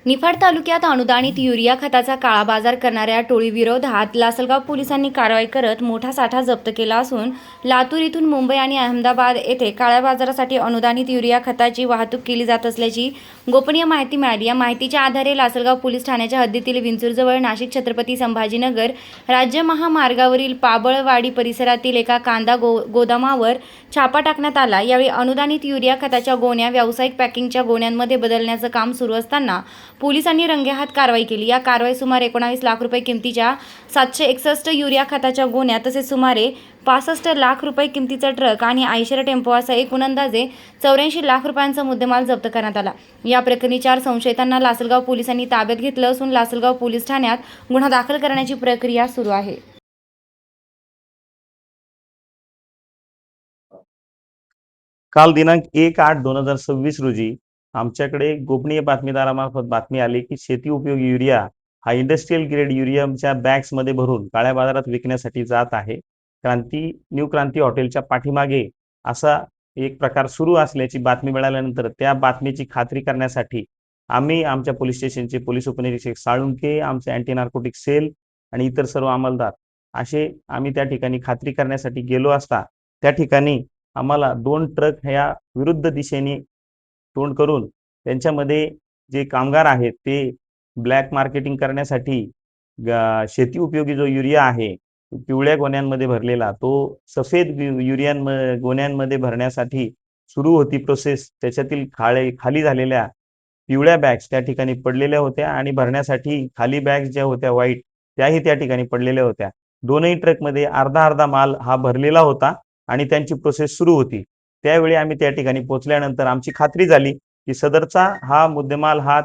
निफाड तालुक्यात अनुदानित युरिया खताचा काळाबाजार करणाऱ्या टोळीविरोधात लासलगाव पोलिसांनी कारवाई करत मोठा साठा जप्त केला असून लातूर इथून मुंबई आणि अहमदाबाद येथे काळ्या बाजारासाठी अनुदानित युरिया खताची वाहतूक केली जात असल्याची गोपनीय माहिती मिळाली। या माहितीच्या आधारे लासलगाव पोलीस ठाण्याच्या हद्दीतील विंचूरजवळ नाशिक छत्रपती संभाजीनगर राज्य महामार्गावरील पाबळवाडी परिसरातील एका कांदा गोदामावर छापा टाकण्यात आला। यावेळी अनुदानित युरिया खताच्या गोण्या व्यावसायिक पॅकिंगच्या गोण्यांमध्ये बदलण्याचं काम सुरू असताना पोलिसांनी रंगेहात कारवाई केली। या कारवाईत सुमारे 19 लाख रुपये किमतीच्या 761 युरिया खताच्या गोण्या तसेच सुमारे 65 लाख रुपये किमतीचा ट्रक आणि 80 टेम्पो असा एकूण अंदाजे 84 लाख रुपयांचा मुद्देमाल जप्त करण्यात आला। या प्रकरणी 4 संशयितांना लासलगाव पोलिसांनी ताब्यात घेतलं असून लासलगाव पोलीस ठाण्यात गुन्हा दाखल करण्याची प्रक्रिया सुरू आहे। काल दिनांक 1/8/2026 रोजी आमच्याकडे गोपनीय बातमीदारामार्फत बातमी आली की शेती उपयोगी युरिया हा इंडस्ट्रियल ग्रेड युरियाच्या बॅग्समध्ये भरून काळ्या बाजारात विकण्यासाठी जात आहे। न्यू क्रांती हॉटेलच्या पाठीमागे असा एक प्रकार सुरू असल्याची बातमी मिळाल्यानंतर त्या बातमीची खात्री करण्यासाठी आम्ही आमच्या पोलीस स्टेशनचे पोलीस उपनिरीक्षक साळुंके, आमचे अँटी नार्कोटिक सेल आणि इतर सर्व अंमलदार असे आम्ही त्या ठिकाणी खात्री करण्यासाठी गेलो असता त्या ठिकाणी आम्हाला 2 ट्रक ह्या विरुद्ध दिशेने तोंड करून त्यांच्यामध्ये जे कामगार आहेत ते ब्लॅक मार्केटिंग करण्यासाठी शेती उपयोगी जो युरिया आहे पिवळ्या गोण्यांमध्ये भरलेला तो सफेद गोण्यांमध्ये भरण्यासाठी सुरू होती प्रोसेस। त्याच्यातील खाली झालेल्या पिवळ्या बॅग्स त्या ठिकाणी पडलेल्या होत्या आणि भरण्यासाठी खाली बॅग्स ज्या होत्या व्हाईट त्याही त्या ठिकाणी पडलेल्या होत्या। दोनही ट्रकमध्ये अर्धा माल हा भरलेला होता आणि त्यांची प्रोसेस सुरू होती। त्यावेळी आम्ही त्या ठिकाणी पोहोचल्यानंतर आमची खात्री झाली की सदरचा हा मुद्देमाल हा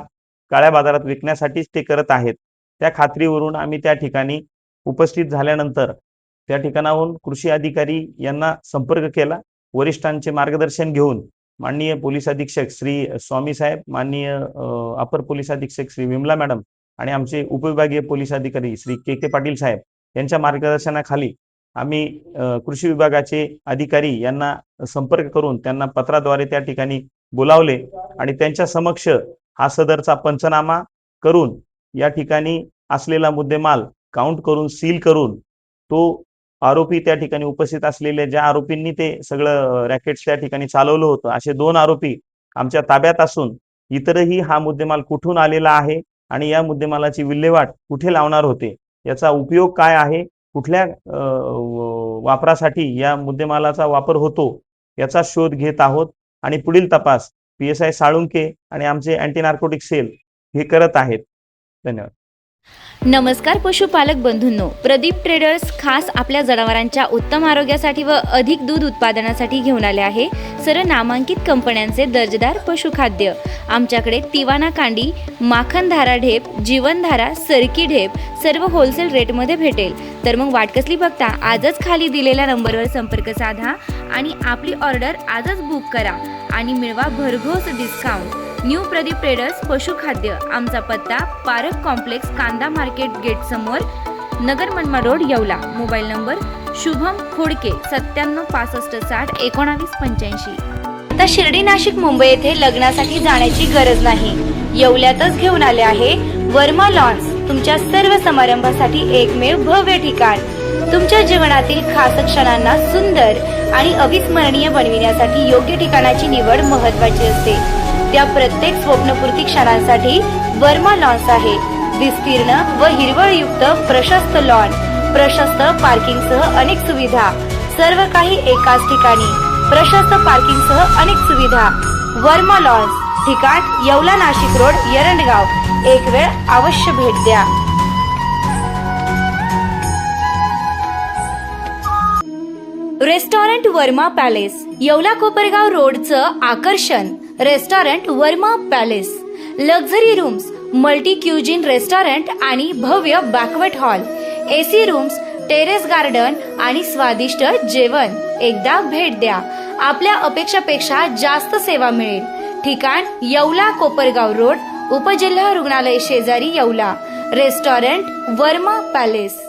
काळ्या बाजारात विकण्यासाठीच ते करत आहेत। त्या खात्रीवरून आम्ही त्या ठिकाणी उपस्थित झाल्यानंतर त्या ठिकाणाहून कृषी अधिकारी यांना संपर्क केला। वरिष्ठांचे मार्गदर्शन घेऊन माननीय पोलीस अधीक्षक श्री स्वामी साहेब, माननीय अपर पोलीस अधीक्षक श्री विमला मॅडम आणि आमचे उपविभागीय पोलीस अधिकारी श्री के पाटील साहेब यांच्या मार्गदर्शनाखाली आम्ही कृषी विभागाचे अधिकारी यांना संपर्क करून त्यांना पत्राद्वारे त्या ठिकाणी बोलावले आणि त्यांच्या समक्ष हा सदरचा पंचनामा करून या ठिकाणी असलेला मुद्देमाल काउंट करून सील करून तो आरोपी त्या ठिकाणी उपस्थित असलेले ज्या आरोपींनी ते सगळं रॅकेट्स त्या ठिकाणी चालवलं होतं असे 2 आरोपी आमच्या ताब्यात असून इतरही हा मुद्देमाल कुठून आलेला आहे आणि या मुद्देमालाची विल्हेवाट कुठे लावणार होते, याचा उपयोग काय आहे, कुठल्या वापरासाठी या मुद्देमालाचा वापर होतो याचा शोध घेत आहोत आणि पुढील तपास PSI साळुंके आणि आमचे अँटी नार्कोटिक सेल हे करत आहेत। धन्यवाद। नमस्कार पशुपालक बंधूंनो, प्रदीप ट्रेडर्स खास आपल्या जनावरांच्या उत्तम आरोग्यासाठी व अधिक दूध उत्पादनासाठी घेऊन आले आहे सर्व नामांकित कंपन्यांचे दर्जेदार पशुखाद्य। आमच्याकडे तिवाना कांडी, माखनधारा ढेप, जीवनधारा, सरकी ढेप सर्व होलसेल रेटमध्ये भेटेल। तर मग वाट कसली बघता, आजच खाली दिलेल्या नंबरवर संपर्क साधा आणि आपली ऑर्डर आजच बुक करा आणि मिळवा भरघोस डिस्काउंट। न्यू प्रदीप ट्रेडर्स पशुखाद्य, आमचा पत्ता पारक कॉम्प्लेक्स, कांदा मार्केट गेट समोर, नगर मनमा road, Yeola. Mobile number Shubham Khodke 9765601985। आता शिर्डी, नाशिक, मुंबई येथे लग्नासाठी जाण्याची गरज नाही, येवल्यातच घेऊन आले आहे वर्मा लॉन्स, तुमच्या सर्व समारंभासाठी एकमेव भव्य ठिकाण। तुमच्या जीवनातील खास क्षणांना सुंदर आणि अविस्मरणीय बनविण्यासाठी योग्य ठिकाणाची निवड महत्त्वाची असते। त्या प्रत्येक स्वप्नपूर्ती क्षणांसाठी वर्मा लॉन्स आहे। विस्तीर्ण व हिरवळयुक्त प्रशस्त लॉन, प्रशस्त पार्किंगसह अनेक सुविधा, सर्व काही एकाच ठिकाणी, प्रशस्त पार्किंगसह अनेक सुविधा। वर्मा लॉन्स, ठिकाण येवला, नाशिक रोड, एरंडगाव। एक वेळ अवश्य भेट द्या। रेस्टॉरंट वर्मा पॅलेस, येवला कोपरगाव रोडचं आकर्षण। Restaurant Varma palace, luxury rooms, multi cuisine restaurant आणि भव्य banquet hall, AC rooms, terrace garden आणि स्वादिष्ट जेवण। एकदा भेट द्या, आपल्या अपेक्षापेक्षा जास्त सेवा मिळेल। ठिकाण येवला कोपरगाव रोड, उपजिल्हा रुग्णालय शेजारी, येवला। Restaurant Varma palace.